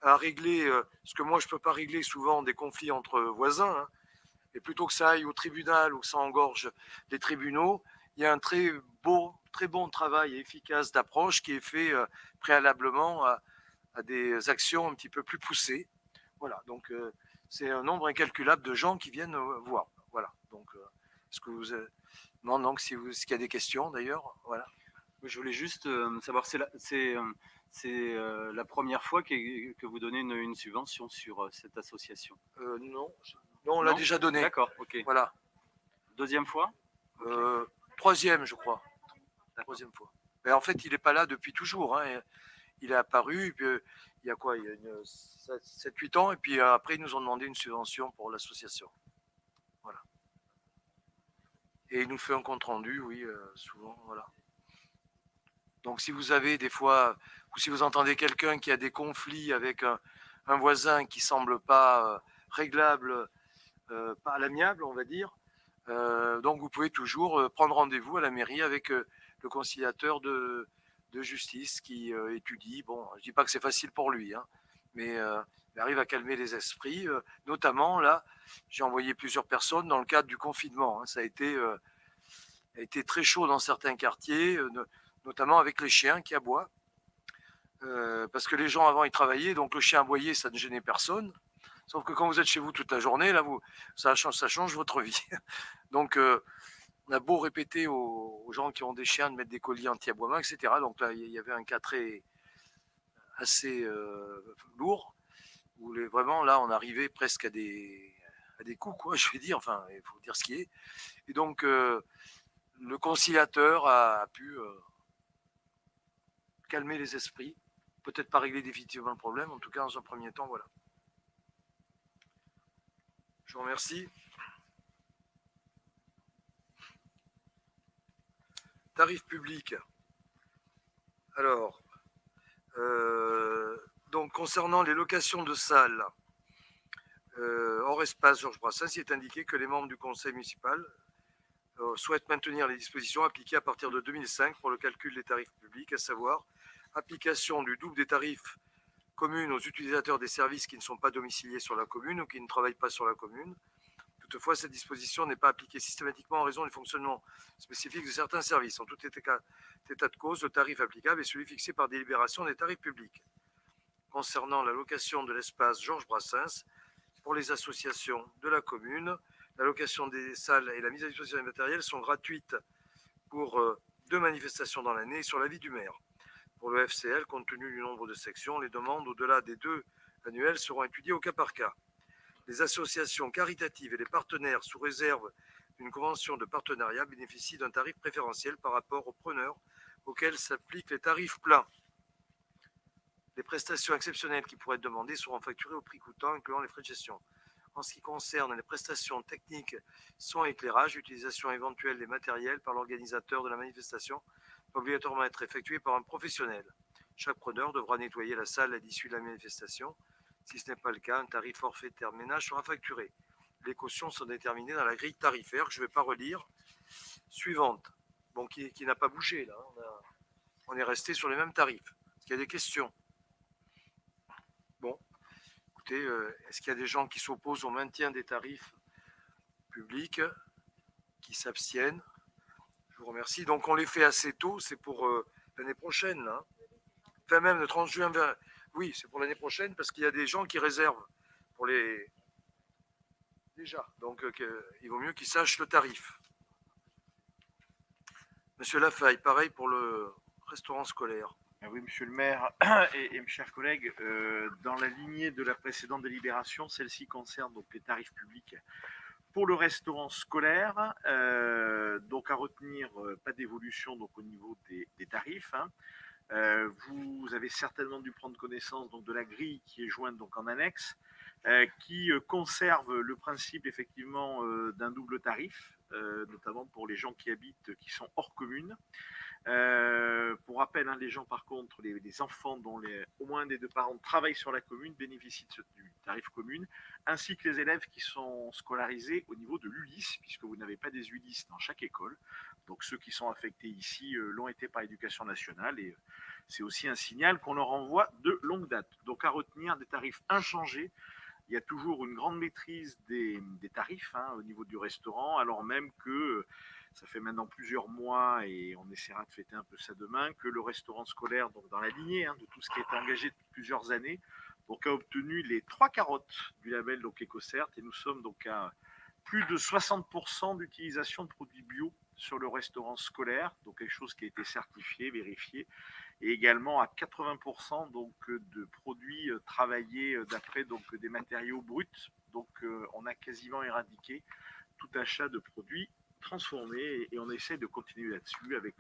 à régler ce que moi je ne peux pas régler souvent, des conflits entre voisins, et plutôt que ça aille au tribunal ou que ça engorge les tribunaux, il y a un très bon travail efficace d'approche qui est fait préalablement à des actions un petit peu plus poussées. Voilà, donc c'est un nombre incalculable de gens qui viennent voir. Voilà, donc est-ce que vous non, donc s'il y a des questions d'ailleurs, voilà. Je voulais juste savoir, c'est la première fois que vous donnez une subvention sur cette association? Non, on l'a déjà donné. D'accord, ok. Voilà. Deuxième fois? Troisième, je crois. Troisième fois. Mais en fait, il n'est pas là depuis toujours. Il est apparu, et puis, il y a quoi? Il y a 7-8 ans, et puis après, ils nous ont demandé une subvention pour l'association. Voilà. Et il nous fait un compte-rendu, oui, souvent, voilà. Donc, si vous avez des fois, ou si vous entendez quelqu'un qui a des conflits avec un voisin qui ne semble pas réglable, pas à l'amiable, on va dire, donc vous pouvez toujours prendre rendez-vous à la mairie avec le conciliateur de justice qui étudie. Bon, je ne dis pas que c'est facile pour lui, mais il arrive à calmer les esprits. Notamment, là, j'ai envoyé plusieurs personnes dans le cadre du confinement. Ça a été très chaud dans certains quartiers, notamment avec les chiens qui aboient. Parce que les gens avant, ils travaillaient, donc le chien aboyait, ça ne gênait personne. Sauf que quand vous êtes chez vous toute la journée, là, ça change votre vie. Donc, on a beau répéter aux gens qui ont des chiens de mettre des colliers anti-aboiement, etc. Donc là, il y avait un cas assez lourd, où vraiment, là, on arrivait presque à des coups, quoi, je vais dire. Enfin, il faut dire ce qui est. Et donc, le conciliateur a pu calmer les esprits. Peut-être pas régler définitivement le problème, en tout cas, dans un premier temps, voilà. Je vous remercie. Tarif public. Alors, donc concernant les locations de salles hors espace Georges Brassens, il est indiqué que les membres du conseil municipal souhaitent maintenir les dispositions appliquées à partir de 2005 pour le calcul des tarifs publics, à savoir application du double des tarifs communes aux utilisateurs des services qui ne sont pas domiciliés sur la commune ou qui ne travaillent pas sur la commune. Toutefois, cette disposition n'est pas appliquée systématiquement en raison du fonctionnement spécifique de certains services. En tout état de cause, le tarif applicable est celui fixé par délibération des tarifs publics. Concernant la location de l'espace Georges Brassens, pour les associations de la commune, la location des salles et la mise à disposition des matériels sont gratuites pour 2 manifestations dans l'année sur l'avis du maire. Pour le FCL, compte tenu du nombre de sections, les demandes au-delà des 2 annuelles seront étudiées au cas par cas. Les associations caritatives et les partenaires, sous réserve d'une convention de partenariat, bénéficient d'un tarif préférentiel par rapport aux preneurs auxquels s'appliquent les tarifs pleins. Les prestations exceptionnelles qui pourraient être demandées seront facturées au prix coûtant, incluant les frais de gestion. En ce qui concerne les prestations techniques, son éclairage, l'utilisation éventuelle des matériels par l'organisateur de la manifestation doit obligatoirement être effectuée par un professionnel. Chaque preneur devra nettoyer la salle à l'issue de la manifestation. Si ce n'est pas le cas, un tarif forfaitaire ménage sera facturé. Les cautions sont déterminées dans la grille tarifaire, que je ne vais pas relire, suivante, bon, qui n'a pas bougé là. On est resté sur les mêmes tarifs. Est-ce qu'il y a des questions? Bon, écoutez, est-ce qu'il y a des gens qui s'opposent au maintien des tarifs publics, qui s'abstiennent? Je vous remercie. Donc on les fait assez tôt, c'est pour l'année prochaine, là. Enfin même le 30 juin, oui, c'est pour l'année prochaine, parce qu'il y a des gens qui réservent pour les... Déjà, donc il vaut mieux qu'ils sachent le tarif. Monsieur Lafaille, pareil pour le restaurant scolaire. Oui, monsieur le maire et mes chers collègues, dans la lignée de la précédente délibération, celle-ci concerne donc les tarifs publics pour le restaurant scolaire. Donc à retenir, pas d'évolution donc au niveau des tarifs. Hein. Vous avez certainement dû prendre connaissance donc de la grille qui est jointe donc en annexe, qui conserve le principe effectivement d'un double tarif, notamment pour les gens qui habitent, qui sont hors commune. Pour rappel, hein, les gens par contre, les enfants dont au moins un des 2 parents travaillent sur la commune bénéficient du tarif commune, ainsi que les élèves qui sont scolarisés au niveau de l'ULIS, puisque vous n'avez pas des ULIS dans chaque école. Donc ceux qui sont affectés ici l'ont été par l'éducation nationale, et c'est aussi un signal qu'on leur envoie de longue date. Donc à retenir, des tarifs inchangés. Il y a toujours une grande maîtrise des tarifs hein, au niveau du restaurant, alors même que ça fait maintenant plusieurs mois, et on essaiera de fêter un peu ça demain, que le restaurant scolaire, donc dans la lignée hein, de tout ce qui est engagé depuis plusieurs années, donc a obtenu les 3 carottes du label donc EcoCert, et nous sommes donc à plus de 60% d'utilisation de produits bio sur le restaurant scolaire, donc quelque chose qui a été certifié, vérifié, et également à 80% donc de produits travaillés d'après donc des matériaux bruts. Donc on a quasiment éradiqué tout achat de produits transformés, et on essaie de continuer là-dessus avec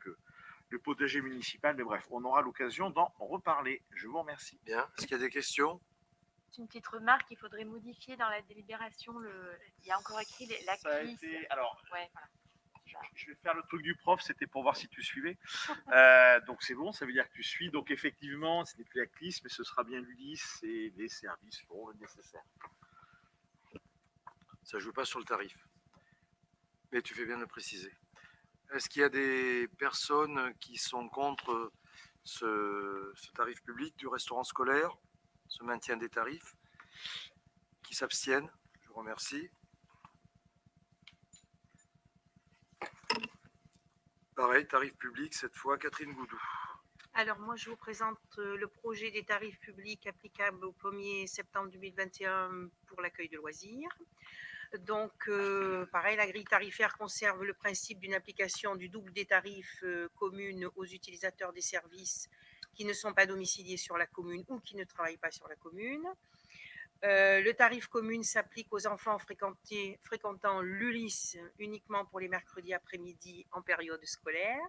le potager municipal. Mais bref, on aura l'occasion d'en reparler. Je vous remercie. Bien. Est-ce qu'il y a des questions? Une petite remarque, il faudrait modifier dans la délibération, il y a encore écrit la CLIS. Alors, ouais, voilà. je vais faire le truc du prof, c'était pour voir si tu suivais. Donc c'est bon, ça veut dire que tu suis. Donc effectivement, ce n'est plus la CLIS, mais ce sera bien l'ULIS, et les services feront le nécessaire. Ça ne joue pas sur le tarif. Mais tu fais bien de le préciser. Est-ce qu'il y a des personnes qui sont contre ce tarif public du restaurant scolaire, ce maintien des tarifs, qui s'abstiennent? Je vous remercie. Pareil, tarif public, cette fois, Catherine Goudou. Alors moi, je vous présente le projet des tarifs publics applicables au 1er septembre 2021 pour l'accueil de loisirs. Donc, pareil, la grille tarifaire conserve le principe d'une application du double des tarifs communes aux utilisateurs des services qui ne sont pas domiciliés sur la commune ou qui ne travaillent pas sur la commune. Le tarif commune s'applique aux enfants fréquentant l'ULIS uniquement pour les mercredis après-midi en période scolaire.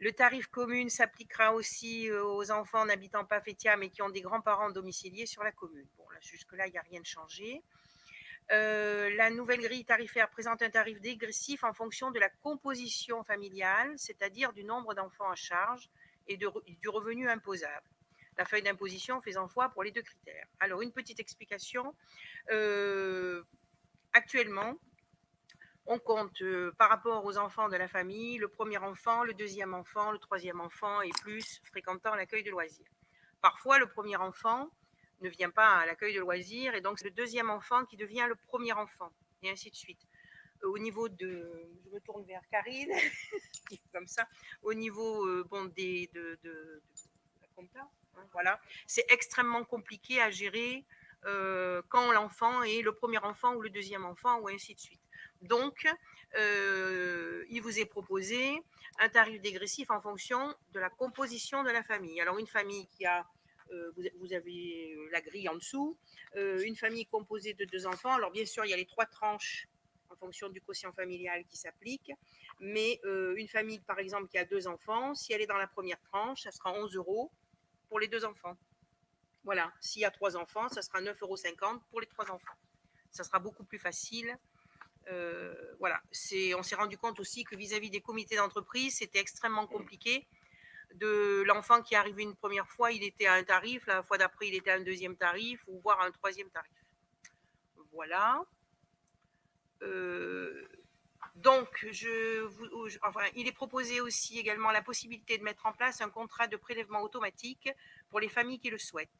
Le tarif commune s'appliquera aussi aux enfants n'habitant pas Fétia mais qui ont des grands-parents domiciliés sur la commune. Bon, là, jusque-là, il n'y a rien de changé. La nouvelle grille tarifaire présente un tarif dégressif en fonction de la composition familiale, c'est-à-dire du nombre d'enfants à charge et du revenu imposable. La feuille d'imposition faisant foi pour les deux critères. Alors, une petite explication. Actuellement, on compte par rapport aux enfants de la famille, le premier enfant, le deuxième enfant, le troisième enfant et plus fréquentant l'accueil de loisirs. Parfois, le premier enfant ne vient pas à l'accueil de loisirs et donc c'est le deuxième enfant qui devient le premier enfant et ainsi de suite. Au niveau de, je me tourne vers Karine, comme ça, au niveau de la compta, hein, voilà, c'est extrêmement compliqué à gérer quand l'enfant est le premier enfant ou le deuxième enfant ou ainsi de suite. Donc, il vous est proposé un tarif dégressif en fonction de la composition de la famille. Alors, une famille qui a, vous avez la grille en dessous, une famille composée de 2 enfants. Alors, bien sûr, il y a les 3 tranches en fonction du quotient familial qui s'applique. Mais une famille, par exemple, qui a 2 enfants, si elle est dans la première tranche, ça sera 11 € pour les 2 enfants. Voilà. S'il y a 3 enfants, ça sera 9,50 € pour les 3 enfants. Ça sera beaucoup plus facile. Voilà, on s'est rendu compte aussi que vis-à-vis des comités d'entreprise, c'était extrêmement compliqué. De l'enfant qui arrivait une première fois, il était à un tarif, la fois d'après, il était à un deuxième tarif, ou voire à un troisième tarif. Voilà. Donc, il est proposé aussi également la possibilité de mettre en place un contrat de prélèvement automatique pour les familles qui le souhaitent.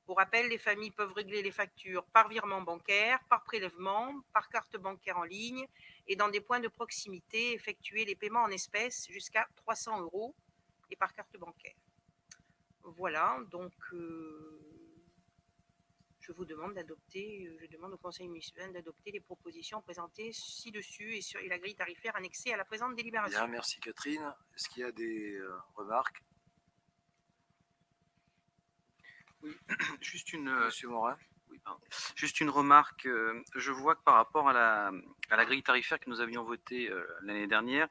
Pour rappel, les familles peuvent régler les factures par virement bancaire, par prélèvement, par carte bancaire en ligne et dans des points de proximité, effectuer les paiements en espèces jusqu'à 300 € et par carte bancaire. Voilà, donc je demande au Conseil municipal d'adopter les propositions présentées ci-dessus et la grille tarifaire annexée à la présente délibération. Bien, merci Catherine. Est-ce qu'il y a des remarques? Oui, juste une, Monsieur Morin. oui, pardon. Juste une remarque. Je vois que par rapport à la grille tarifaire que nous avions votée l'année dernière,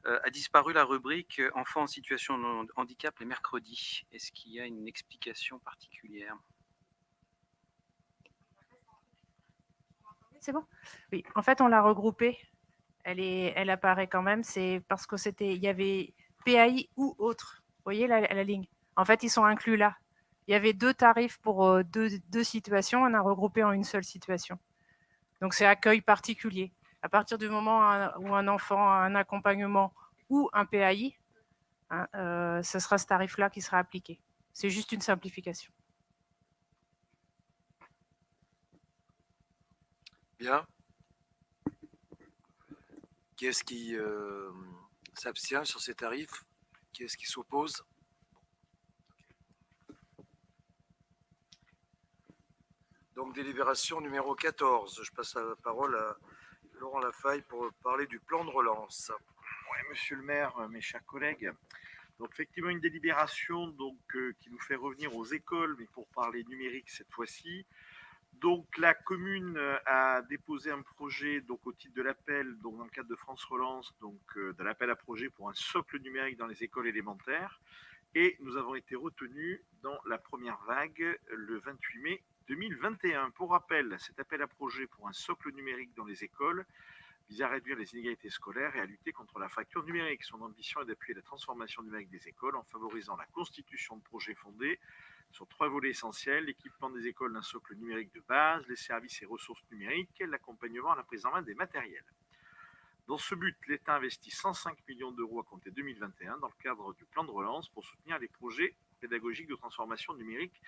a disparu la rubrique enfants en situation de handicap les mercredis. Est-ce qu'il y a une explication particulière? C'est bon? Oui, en fait, on l'a regroupée. Elle apparaît quand même. C'est parce que il y avait PAI ou autre. Vous voyez la ligne? En fait, ils sont inclus là. Il y avait 2 tarifs pour deux situations. On a regroupé en une seule situation. Donc, c'est accueil particulier. À partir du moment où un enfant a un accompagnement ou un PAI, hein, ce sera ce tarif-là qui sera appliqué. C'est juste une simplification. Bien. Qui est-ce qui s'abstient sur ces tarifs? Qui est-ce qui s'oppose? Donc, délibération numéro 14. Je passe la parole à Laurent Lafaille pour parler du plan de relance. Oui, monsieur le maire, mes chers collègues. Donc, effectivement, une délibération qui nous fait revenir aux écoles, mais pour parler numérique cette fois-ci. Donc, la commune a déposé un projet au titre de l'appel, dans le cadre de France Relance, de l'appel à projet pour un socle numérique dans les écoles élémentaires. Et nous avons été retenus dans la première vague le 28 mai 2021. Pour rappel, cet appel à projet pour un socle numérique dans les écoles vise à réduire les inégalités scolaires et à lutter contre la fracture numérique. Son ambition est d'appuyer la transformation numérique des écoles en favorisant la constitution de projets fondés sur 3 volets essentiels: l'équipement des écoles d'un socle numérique de base, les services et ressources numériques, l'accompagnement à la prise en main des matériels. Dans ce but, l'État investit 105 millions d'euros à compter 2021 dans le cadre du plan de relance pour soutenir les projets pédagogiques de transformation numérique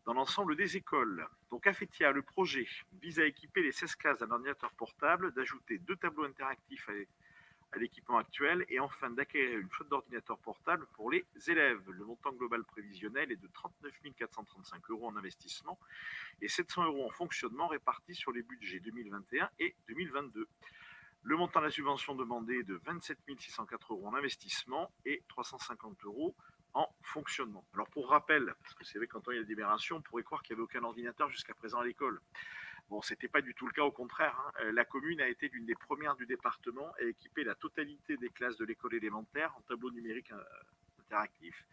dans l'ensemble des écoles. Donc à Fétia, le projet vise à équiper les 16 classes d'un ordinateur portable, d'ajouter 2 tableaux interactifs à l'équipement actuel et enfin d'acquérir une flotte d'ordinateurs portables pour les élèves. Le montant global prévisionnel est de 39 435 € en investissement et 700 € en fonctionnement répartis sur les budgets 2021 et 2022. Le montant de la subvention demandée est de 27 604 € en investissement et 350 € en fonctionnement. Alors pour rappel, parce que c'est vrai quand on y a la délibération, on pourrait croire qu'il n'y avait aucun ordinateur jusqu'à présent à l'école. Bon, ce n'était pas du tout le cas, au contraire. La commune a été l'une des premières du département à équiper la totalité des classes de l'école élémentaire en tableau numérique interactif,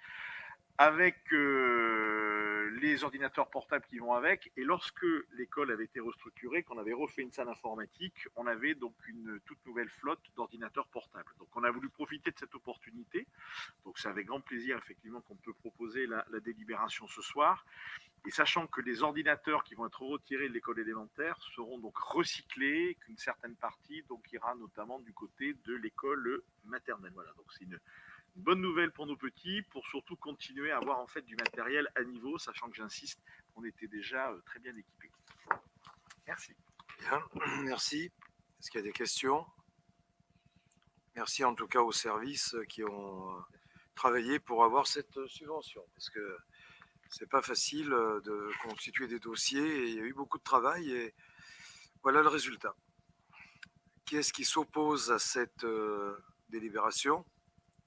avec les ordinateurs portables qui vont avec. Et lorsque l'école avait été restructurée, qu'on avait refait une salle informatique, on avait donc une toute nouvelle flotte d'ordinateurs portables. Donc on a voulu profiter de cette opportunité. Donc c'est avec grand plaisir effectivement qu'on peut proposer la délibération ce soir. Et sachant que les ordinateurs qui vont être retirés de l'école élémentaire seront donc recyclés, qu'une certaine partie donc ira notamment du côté de l'école maternelle. Voilà, donc c'est une bonne nouvelle pour nos petits, pour surtout continuer à avoir en fait du matériel à niveau, sachant que j'insiste, on était déjà très bien équipés. Merci. Bien, merci. Est-ce qu'il y a des questions? Merci en tout cas aux services qui ont travaillé pour avoir cette subvention, parce que c'est pas facile de constituer des dossiers et il y a eu beaucoup de travail et voilà le résultat. Qui est-ce qui s'oppose à cette délibération?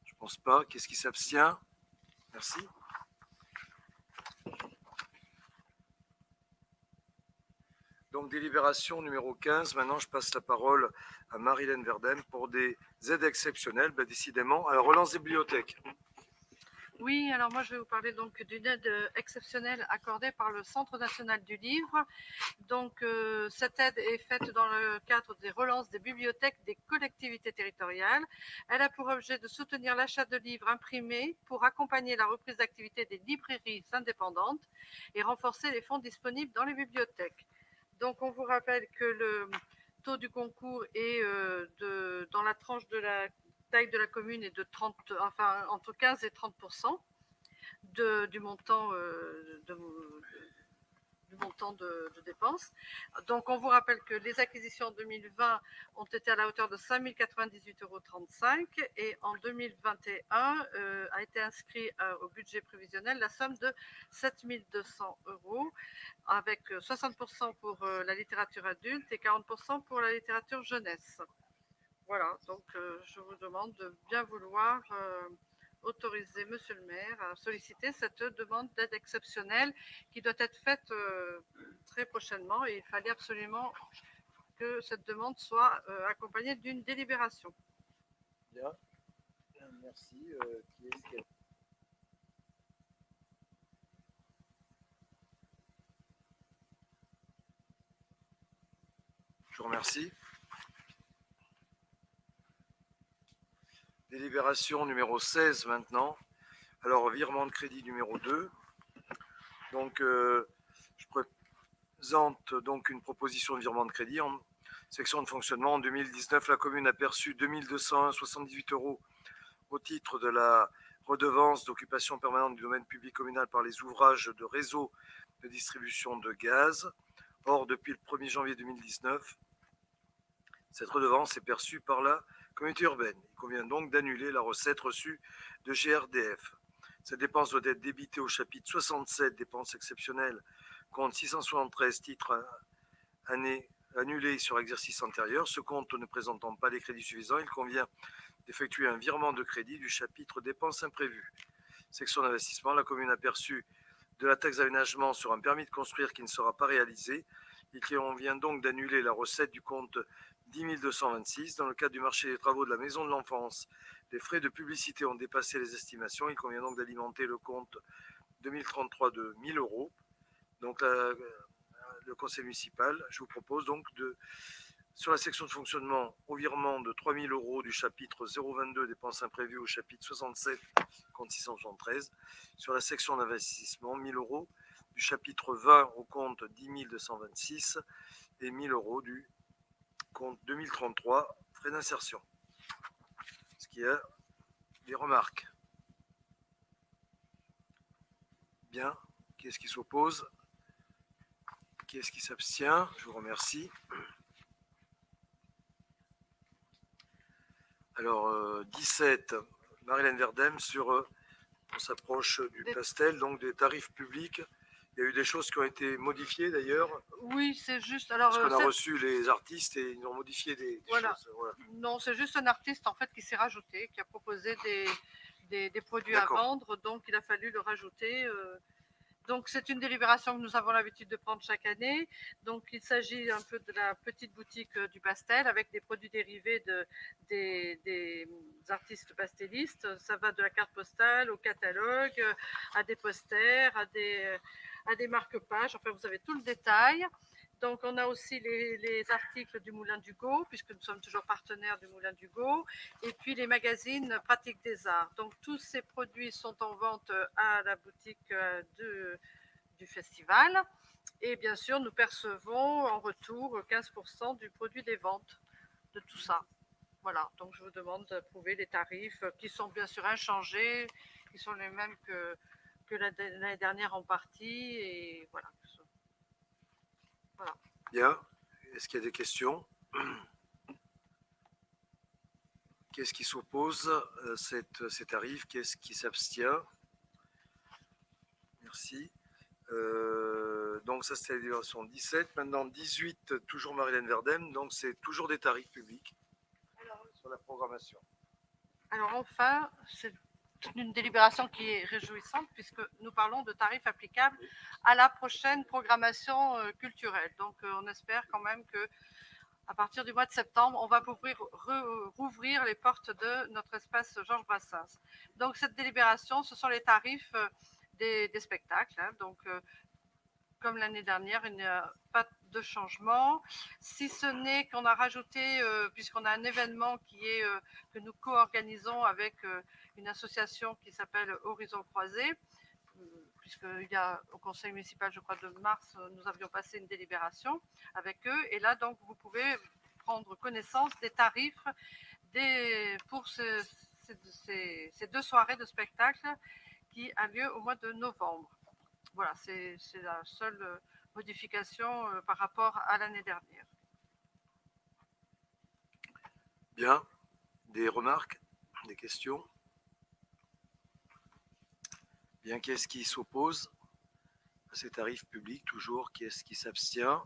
Je ne pense pas. Qui est-ce qui s'abstient? Merci. Donc délibération numéro 15. Maintenant, je passe la parole à Marie-Hélène Verdem pour des aides exceptionnelles, décidément, à la relance des bibliothèques. Oui, alors moi je vais vous parler donc d'une aide exceptionnelle accordée par le Centre national du livre. Donc cette aide est faite dans le cadre des relances des bibliothèques des collectivités territoriales. Elle a pour objet de soutenir l'achat de livres imprimés pour accompagner la reprise d'activité des librairies indépendantes et renforcer les fonds disponibles dans les bibliothèques. Donc on vous rappelle que le taux du concours est dans la tranche de la taille de la commune est de 30, enfin entre 15 et 30% du montant de dépenses. Donc on vous rappelle que les acquisitions en 2020 ont été à la hauteur de 5 098,35 € et en 2021 a été inscrit au budget prévisionnel la somme de 7 200 € avec 60% pour la littérature adulte et 40% pour la littérature jeunesse. Voilà, donc je vous demande de bien vouloir autoriser Monsieur le maire à solliciter cette demande d'aide exceptionnelle qui doit être faite très prochainement et il fallait absolument que cette demande soit accompagnée d'une délibération. Bien, merci. Qui est-ce qui a... Je vous remercie. Délibération numéro 16 maintenant. Alors, virement de crédit numéro 2. Donc, je présente donc une proposition de virement de crédit en section de fonctionnement. En 2019, la commune a perçu 2 278 € au titre de la redevance d'occupation permanente du domaine public communal par les ouvrages de réseau de distribution de gaz. Or, depuis le 1er janvier 2019, cette redevance est perçue par la communauté urbaine. Il convient donc d'annuler la recette reçue de GRDF. Cette dépense doit être débitée au chapitre 67, dépenses exceptionnelles, compte 673, titres annulés sur exercice antérieur. Ce compte ne présentant pas les crédits suffisants, il convient d'effectuer un virement de crédit du chapitre dépenses imprévues. Section d'investissement, la commune a perçu de la taxe d'aménagement sur un permis de construire qui ne sera pas réalisé. Il convient donc d'annuler la recette du compte 10 226. Dans le cadre du marché des travaux de la maison de l'enfance, les frais de publicité ont dépassé les estimations. Il convient donc d'alimenter le compte 2033 de 1 000 €. Donc le conseil municipal, je vous propose donc sur la section de fonctionnement, au virement de 3 000 € du chapitre 022 dépenses imprévues au chapitre 67 compte 673. Sur la section d'investissement, 1 000 € du chapitre 20 au compte 10 226 et 1 000 € du compte 2033 frais d'insertion. Est-ce qu'il y a des remarques? Bien. Qui est-ce qui s'oppose? Qui est-ce qui s'abstient? Je vous remercie. Alors, 17, Marilène Verdem, on s'approche du pastel, donc des tarifs publics. Il y a eu des choses qui ont été modifiées d'ailleurs. Oui, c'est juste. Alors, Parce qu'on a reçu les artistes et ils nous ont modifié des voilà. choses. Voilà. Non, c'est juste un artiste en fait qui s'est rajouté, qui a proposé des produits à vendre, donc il a fallu le rajouter. Donc c'est une délibération que nous avons l'habitude de prendre chaque année. Donc il s'agit un peu de la petite boutique du pastel avec des produits dérivés des artistes pastellistes. Ça va de la carte postale au catalogue, à des posters, à des marque-pages. Enfin, vous avez tout le détail. Donc, on a aussi les articles du Moulin d'Hugo, puisque nous sommes toujours partenaires du Moulin d'Hugo, et puis les magazines Pratique des Arts. Donc, tous ces produits sont en vente à la boutique du festival. Et bien sûr, nous percevons en retour 15% du produit des ventes de tout ça. Voilà, donc je vous demande d'approuver les tarifs qui sont bien sûr inchangés, qui sont les mêmes que l'année dernière en partie, et voilà. Voilà. Bien. Est-ce qu'il y a des questions? Qu'est-ce qui s'oppose à ces tarifs? Qu'est-ce qui s'abstient? Merci. Donc ça, c'était la délibération 17. Maintenant, 18, toujours Marilène Verdem. Donc, c'est toujours des tarifs publics sur la programmation. Alors enfin, c'est une délibération qui est réjouissante puisque nous parlons de tarifs applicables à la prochaine programmation culturelle. Donc on espère quand même que à partir du mois de septembre, on va rouvrir les portes de notre espace Georges Brassens. Donc cette délibération, ce sont les tarifs des spectacles. Hein. Donc comme l'année dernière, il n'y a pas de changement, si ce n'est qu'on a rajouté, puisqu'on a un événement que nous co-organisons avec une association qui s'appelle Horizon Croisé, puisqu'il y a au conseil municipal, je crois, de mars, nous avions passé une délibération avec eux, et là, donc, vous pouvez prendre connaissance des tarifs pour ces 2 soirées de spectacle qui a lieu au mois de novembre. Voilà, c'est la seule modification par rapport à l'année dernière. Bien. Des remarques? Des questions? Bien, qu'est-ce qui s'oppose à ces tarifs publics toujours? Qu'est-ce qui s'abstient?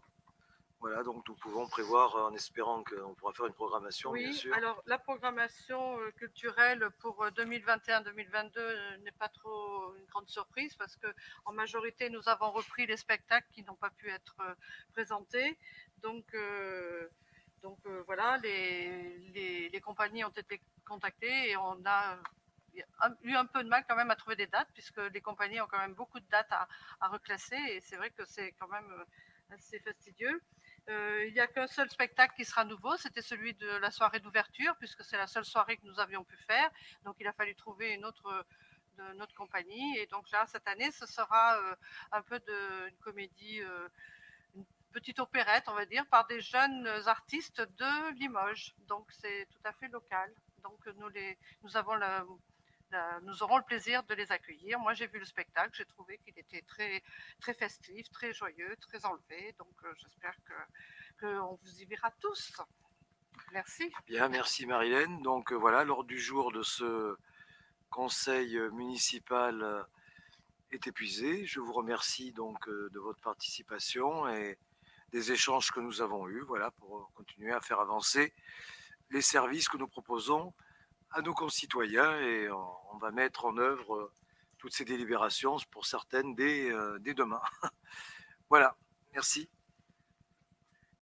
Voilà, donc nous pouvons prévoir, en espérant qu'on pourra faire une programmation, bien sûr. Oui, alors la programmation culturelle pour 2021-2022 n'est pas trop une grande surprise parce qu'en majorité, nous avons repris les spectacles qui n'ont pas pu être présentés. Donc voilà, les compagnies ont été contactées et on a eu un peu de mal quand même à trouver des dates puisque les compagnies ont quand même beaucoup de dates à reclasser et c'est vrai que c'est quand même assez fastidieux. Il n'y a qu'un seul spectacle qui sera nouveau, c'était celui de la soirée d'ouverture, puisque c'est la seule soirée que nous avions pu faire. Donc il a fallu trouver une autre compagnie. Et donc là, cette année, ce sera un peu une comédie, une petite opérette, on va dire, par des jeunes artistes de Limoges. Donc c'est tout à fait local. Donc nous aurons le plaisir de les accueillir. Moi, j'ai vu le spectacle, j'ai trouvé qu'il était très, très festif, très joyeux, très enlevé. Donc, j'espère qu'on vous y verra tous. Merci. Bien, merci Marilène. Donc voilà, l'ordre du jour de ce conseil municipal est épuisé. Je vous remercie donc de votre participation et des échanges que nous avons eus, voilà, pour continuer à faire avancer les services que nous proposons à nos concitoyens et on va mettre en œuvre toutes ces délibérations pour certaines dès demain. Voilà, merci.